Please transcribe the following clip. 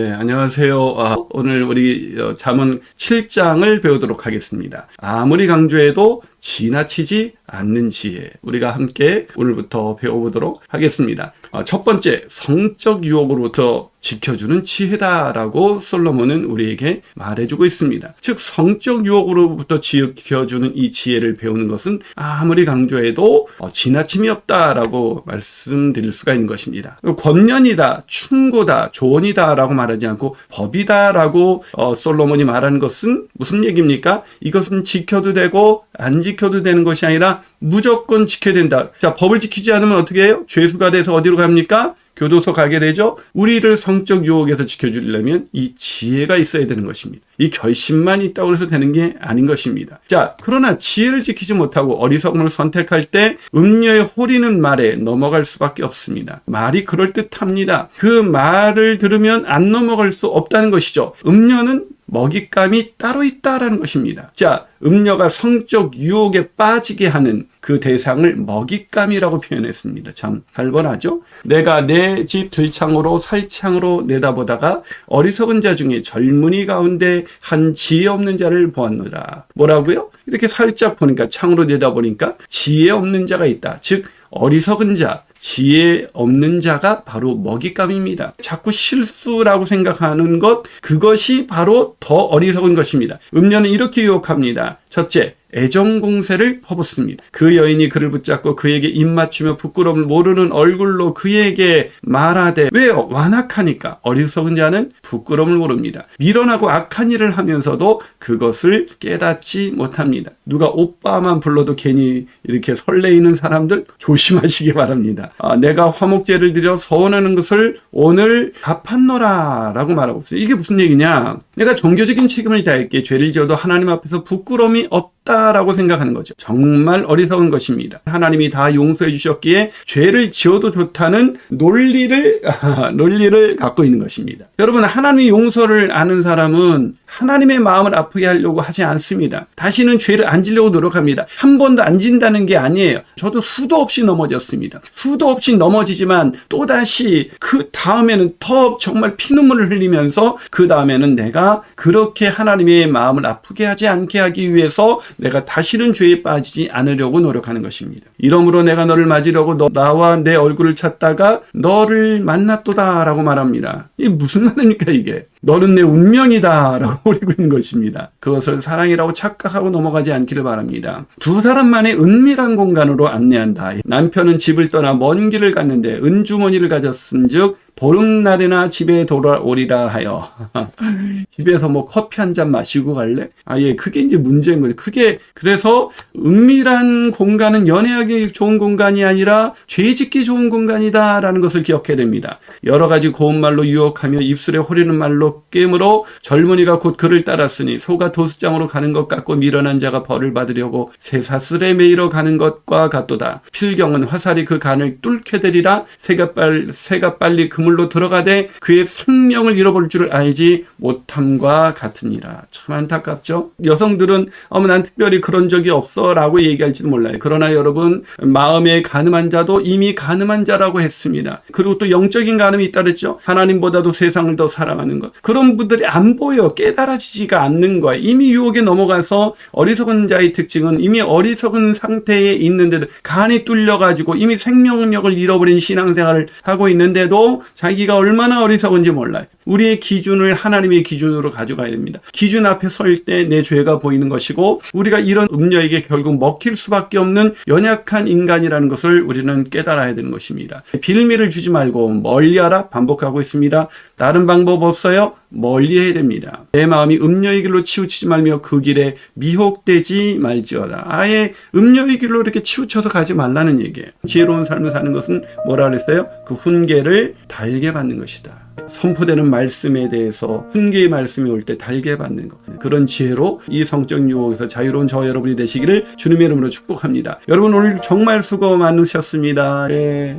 네, 안녕하세요. 오늘 우리 잠언 7장을 배우도록 하겠습니다. 아무리 강조해도 지나치지 않는 지혜. 우리가 함께 오늘부터 배워보도록 하겠습니다. 첫 번째, 성적 유혹으로부터 지켜주는 지혜다라고 솔로몬은 우리에게 말해주고 있습니다. 즉, 성적 유혹으로부터 지켜주는 이 지혜를 배우는 것은 아무리 강조해도 지나침이 없다라고 말씀드릴 수가 있는 것입니다. 권면이다, 충고다, 조언이다라고 말하지 않고 법이다라고 솔로몬이 말하는 것은 무슨 얘기입니까? 이것은 지켜도 되고 안 지켜도 되는 것이 아니라 무조건 지켜야 된다. 자, 법을 지키지 않으면 어떻게 해요? 죄수가 돼서 어디로 갑니까? 교도소 가게 되죠. 우리를 성적 유혹에서 지켜주려면 이 지혜가 있어야 되는 것입니다. 이 결심만 있다고 해서 되는 게 아닌 것입니다. 자, 그러나 지혜를 지키지 못하고 어리석음을 선택할 때 음녀의 호리는 말에 넘어갈 수밖에 없습니다. 말이 그럴듯합니다. 그 말을 들으면 안 넘어갈 수 없다는 것이죠. 음녀는 먹잇감이 따로 있다라는 것입니다. 자, 음녀가 성적 유혹에 빠지게 하는 그 대상을 먹잇감이라고 표현했습니다. 참 살벌하죠? 내가 내 집 들창으로 살창으로 내다보다가 어리석은 자 중에 젊은이 가운데 한 지혜 없는 자를 보았노라. 뭐라고요? 이렇게 살짝 보니까, 창으로 내다보니까 지혜 없는 자가 있다. 즉 어리석은 자, 지혜 없는 자가 바로 먹잇감입니다. 자꾸 실수라고 생각하는 것, 그것이 바로 더 어리석은 것입니다. 음녀는 이렇게 유혹합니다. 첫째, 애정공세를 퍼붓습니다. 그 여인이 그를 붙잡고 그에게 입맞추며 부끄러움을 모르는 얼굴로 그에게 말하되, 왜요? 완악하니까. 어리석은 자는 부끄러움을 모릅니다. 미련하고 악한 일을 하면서도 그것을 깨닫지 못합니다. 누가 오빠만 불러도 괜히 이렇게 설레이는 사람들 조심하시기 바랍니다. 내가 화목제를 드려 서원하는 것을 오늘 갚았노라 라고 말하고 있어요. 이게 무슨 얘기냐? 내가 종교적인 책임을 다했기에 죄를 지어도 하나님 앞에서 부끄러움이 없다라고 생각하는 거죠. 정말 어리석은 것입니다. 하나님이 다 용서해 주셨기에 죄를 지어도 좋다는 논리를 갖고 있는 것입니다. 여러분, 하나님의 용서를 아는 사람은 하나님의 마음을 아프게 하려고 하지 않습니다. 다시는 죄를 안 지려고 노력합니다. 한 번도 안 진다는 게 아니에요. 저도 수도 없이 넘어졌습니다. 수도 없이 넘어지지만 또다시 그 다음에는 더 정말 피눈물을 흘리면서 그 다음에는 내가 그렇게 하나님의 마음을 아프게 하지 않게 하기 위해서 내가 다시는 죄에 빠지지 않으려고 노력하는 것입니다. 이러므로 내가 너를 맞으려고 나와 내 얼굴을 찾다가 너를 만났도다 라고 말합니다. 이게 무슨 말입니까 이게? 너는 내 운명이다 라고 버리고 있는 것입니다. 그것을 사랑이라고 착각하고 넘어가지 않기를 바랍니다. 두 사람만의 은밀한 공간으로 안내한다. 남편은 집을 떠나 먼 길을 갔는데 은주머니를 가졌은즉 보름날이나 집에 돌아오리라 하여. 집에서 뭐 커피 한 잔 마시고 갈래? 예, 그게 이제 문제인 거죠. 그래서 은밀한 공간은 연애하기 좋은 공간이 아니라 죄 짓기 좋은 공간이다라는 것을 기억해야 됩니다. 여러 가지 고운 말로 유혹하며 입술에 호리는 말로 깨물어 젊은이가 곧 그를 따랐으니 소가 도수장으로 가는 것 같고 미련한 자가 벌을 받으려고 쇠사슬에 매이러 가는 것과 같도다. 필경은 화살이 그 간을 뚫게 되리라. 새가 빨리 그물로 들어가되 그의 생명을 잃어버릴 줄을 알지 못함과 같으니라. 참 안타깝죠? 여성들은 난 특별히 그런 적이 없어 라고 얘기할지도 몰라요. 그러나 여러분, 마음에 가늠한 자도 이미 가늠한 자라고 했습니다. 그리고 또 영적인 가늠이 있다 그랬죠? 하나님보다도 세상을 더 사랑하는 것. 그런 분들이 안 보여. 깨달아지지가 않는 거예요. 이미 유혹에 넘어가서 어리석은 자의 특징은 이미 어리석은 상태에 있는데도 간이 뚫려가지고 이미 생명력을 잃어버린 신앙생활을 하고 있는데도 자기가 얼마나 어리석은지 몰라요. 우리의 기준을 하나님의 기준으로 가져가야 됩니다. 기준 앞에 설 때 내 죄가 보이는 것이고 우리가 이런 음녀에게 결국 먹힐 수밖에 없는 연약한 인간이라는 것을 우리는 깨달아야 되는 것입니다. 빌미를 주지 말고 멀리하라 반복하고 있습니다. 다른 방법 없어요? 멀리해야 됩니다. 내 마음이 음녀의 길로 치우치지 말며 그 길에 미혹되지 말지어다. 아예 음녀의 길로 이렇게 치우쳐서 가지 말라는 얘기예요. 지혜로운 삶을 사는 것은 뭐라 그랬어요? 그 훈계를 달게 받는 것이다. 선포되는 말씀에 대해서 훈계의 말씀이 올 때 달게 받는 것. 그런 지혜로 이 성적 유혹에서 자유로운 저와 여러분이 되시기를 주님의 이름으로 축복합니다. 여러분 오늘 정말 수고 많으셨습니다. 네.